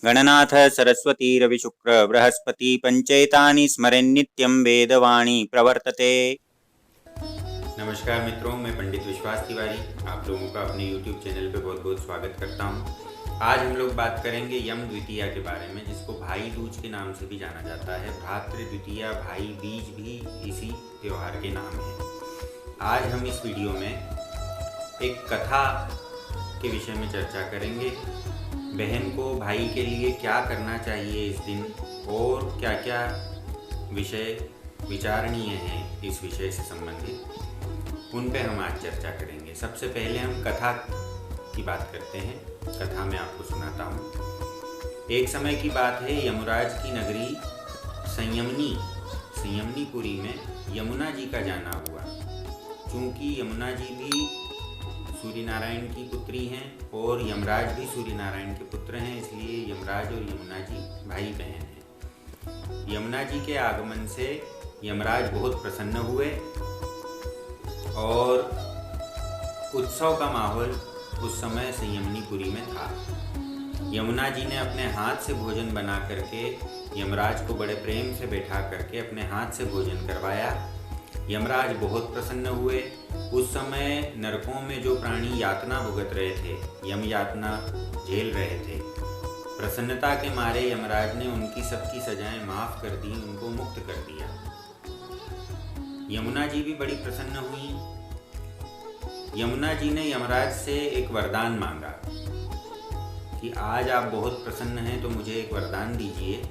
गणनाथ सरस्वती रविशुक्र बृहस्पति पंचैतानि स्मरेन्नित्यं वेदवाणी प्रवर्तते। नमस्कार मित्रों, मैं पंडित विश्वास तिवारी आप लोगों का अपने YouTube चैनल पे बहुत बहुत स्वागत करता हूँ। आज हम लोग बात करेंगे यम द्वितीया के बारे में, जिसको भाई दूज के नाम से भी जाना जाता है। भ्रातृ द्वितीया, भाई बीज भी इसी त्यौहार के नाम है। आज हम इस वीडियो में एक कथा के विषय में चर्चा करेंगे। बहन को भाई के लिए क्या करना चाहिए इस दिन और क्या क्या विषय विचारणीय हैं इस विषय से संबंधित, उन पे हम आज चर्चा करेंगे। सबसे पहले हम कथा की बात करते हैं। कथा मैं आपको सुनाता हूँ। एक समय की बात है, यमराज की नगरी संयमनीपुरी में यमुना जी का जाना हुआ। चूँकि यमुना जी भी सूर्य नारायण की पुत्री हैं और यमराज भी सूर्य नारायण के पुत्र हैं, इसलिए यमराज और यमुना जी भाई बहन हैं। यमुना जी के आगमन से यमराज बहुत प्रसन्न हुए और उत्सव का माहौल उस समय संयमनीपुरी में था। यमुना जी ने अपने हाथ से भोजन बना करके यमराज को बड़े प्रेम से बैठा करके अपने हाथ से भोजन करवाया। यमराज बहुत प्रसन्न हुए। उस समय नरकों में जो प्राणी यातना भुगत रहे थे, यम यातना झेल रहे थे, प्रसन्नता के मारे यमराज ने उनकी सबकी सजाएं माफ कर दी, उनको मुक्त कर दिया। यमुना जी भी बड़ी प्रसन्न हुई। यमुना जी ने यमराज से एक वरदान मांगा कि आज आप बहुत प्रसन्न हैं तो मुझे एक वरदान दीजिए।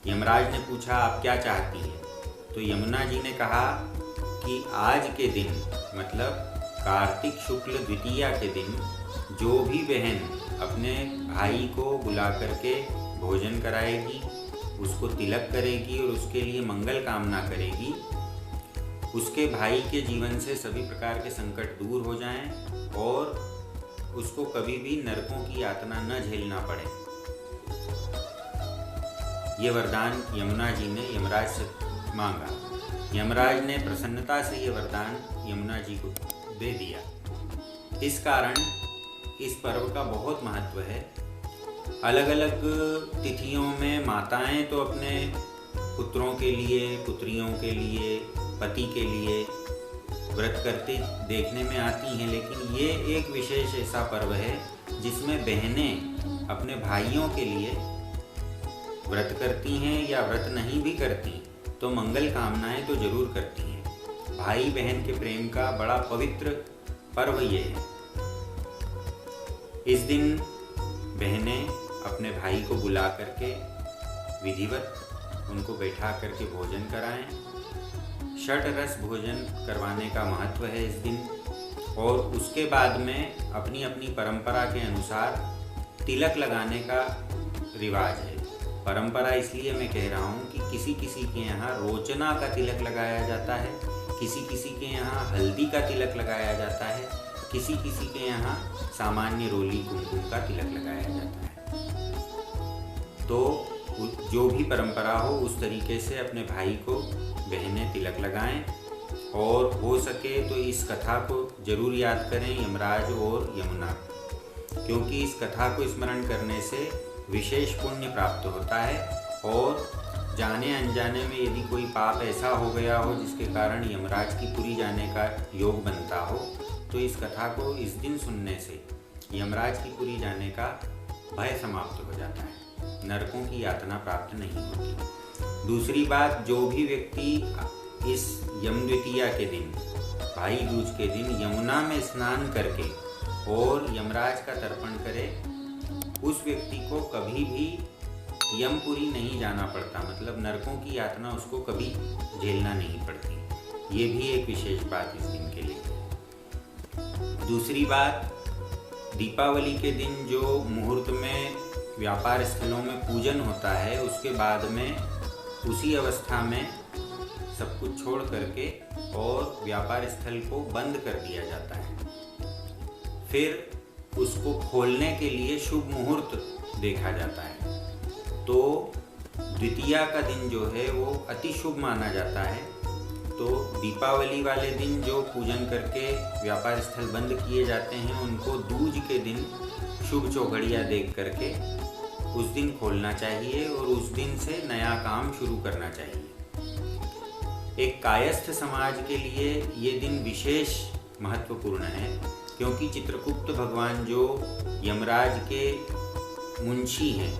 यमराज ने पूछा, आप क्या चाहती हैं? तो यमुना जी ने कहा कि आज के दिन, मतलब कार्तिक शुक्ल द्वितीया के दिन, जो भी बहन अपने भाई को बुला करके भोजन कराएगी, उसको तिलक करेगी और उसके लिए मंगल कामना करेगी, उसके भाई के जीवन से सभी प्रकार के संकट दूर हो जाएं और उसको कभी भी नरकों की यातना न झेलना पड़े। ये वरदान यमुना जी ने यमराज से मांगा। यमराज ने प्रसन्नता से ये वरदान यमुना जी को दे दिया। इस कारण इस पर्व का बहुत महत्व है। अलग अलग तिथियों में माताएं तो अपने पुत्रों के लिए, पुत्रियों के लिए, पति के लिए व्रत करते देखने में आती हैं, लेकिन ये एक विशेष ऐसा पर्व है जिसमें बहनें अपने भाइयों के लिए व्रत करती हैं, या व्रत नहीं भी करती तो मंगल कामनाएं तो जरूर करती हैं। भाई बहन के प्रेम का बड़ा पवित्र पर्व ये है। इस दिन बहनें अपने भाई को बुला करके विधिवत उनको बैठा करके भोजन कराएं। षट रस भोजन करवाने का महत्व है इस दिन। और उसके बाद में अपनी अपनी परंपरा के अनुसार तिलक लगाने का रिवाज है। परंपरा इसलिए मैं कह रहा हूँ कि किसी किसी के यहाँ रोचना का तिलक लगाया जाता है, किसी किसी के यहाँ हल्दी का तिलक लगाया जाता है, किसी किसी के यहाँ सामान्य रोली कुमकुम का तिलक लगाया जाता है। तो जो भी परंपरा हो उस तरीके से अपने भाई को बहनें तिलक लगाएं। और हो सके तो इस कथा को जरूर याद करें, यमराज और यमुना, क्योंकि इस कथा को स्मरण करने से विशेष पुण्य प्राप्त होता है। और जाने अनजाने में यदि कोई पाप ऐसा हो गया हो जिसके कारण यमराज की पुरी जाने का योग बनता हो, तो इस कथा को इस दिन सुनने से यमराज की पुरी जाने का भय समाप्त हो जाता है, नरकों की यातना प्राप्त नहीं होती। दूसरी बात, जो भी व्यक्ति इस यम द्वितीया के दिन, भाई दूज के दिन यमुना में स्नान करके और यमराज का तर्पण करे, उस व्यक्ति को कभी भी यमपुरी नहीं जाना पड़ता, मतलब नरकों की यातना उसको कभी झेलना नहीं पड़ती। ये भी एक विशेष बात इस दिन के लिए। दूसरी बात, दीपावली के दिन जो मुहूर्त में व्यापार स्थलों में पूजन होता है, उसके बाद में उसी अवस्था में सब कुछ छोड़ करके और व्यापार स्थल को बंद कर दिया जाता है। फिर उसको खोलने के लिए शुभ मुहूर्त देखा जाता है। तो द्वितीया का दिन जो है वो अति शुभ माना जाता है। तो दीपावली वाले दिन जो पूजन करके व्यापार स्थल बंद किए जाते हैं, उनको दूज के दिन शुभ चौघड़िया देख करके उस दिन खोलना चाहिए और उस दिन से नया काम शुरू करना चाहिए। एक कायस्थ समाज के लिए ये दिन विशेष महत्वपूर्ण है, क्योंकि चित्रगुप्त भगवान जो यमराज के मुंशी हैं,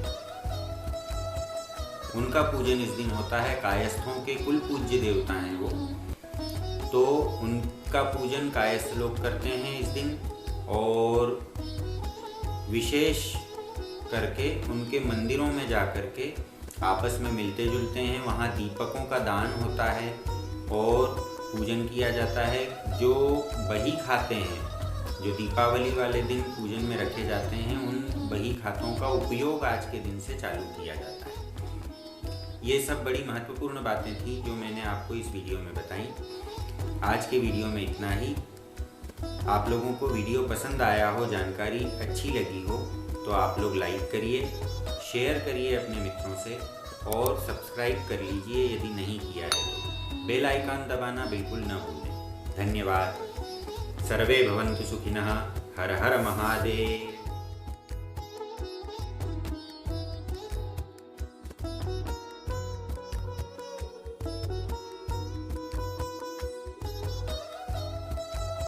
उनका पूजन इस दिन होता है। कायस्थों के कुल पूज्य देवता हैं वो, तो उनका पूजन कायस्थ लोग करते हैं इस दिन। और विशेष करके उनके मंदिरों में जा कर के आपस में मिलते जुलते हैं, वहाँ दीपकों का दान होता है और पूजन किया जाता है। जो बही खाते हैं, जो दीपावली वाले दिन पूजन में रखे जाते हैं, उन बही खातों का उपयोग आज के दिन से चालू किया जाता है। ये सब बड़ी महत्वपूर्ण बातें थी जो मैंने आपको इस वीडियो में बताई। आज के वीडियो में इतना ही। आप लोगों को वीडियो पसंद आया हो, जानकारी अच्छी लगी हो, तो आप लोग लाइक करिए, शेयर करिए अपने मित्रों से और सब्सक्राइब कर लीजिए यदि नहीं किया है तो। बेल आइकन दबाना बिल्कुल न भूलें। धन्यवाद। सर्वे भवन्तु सुखिनः। हर हर महादेव।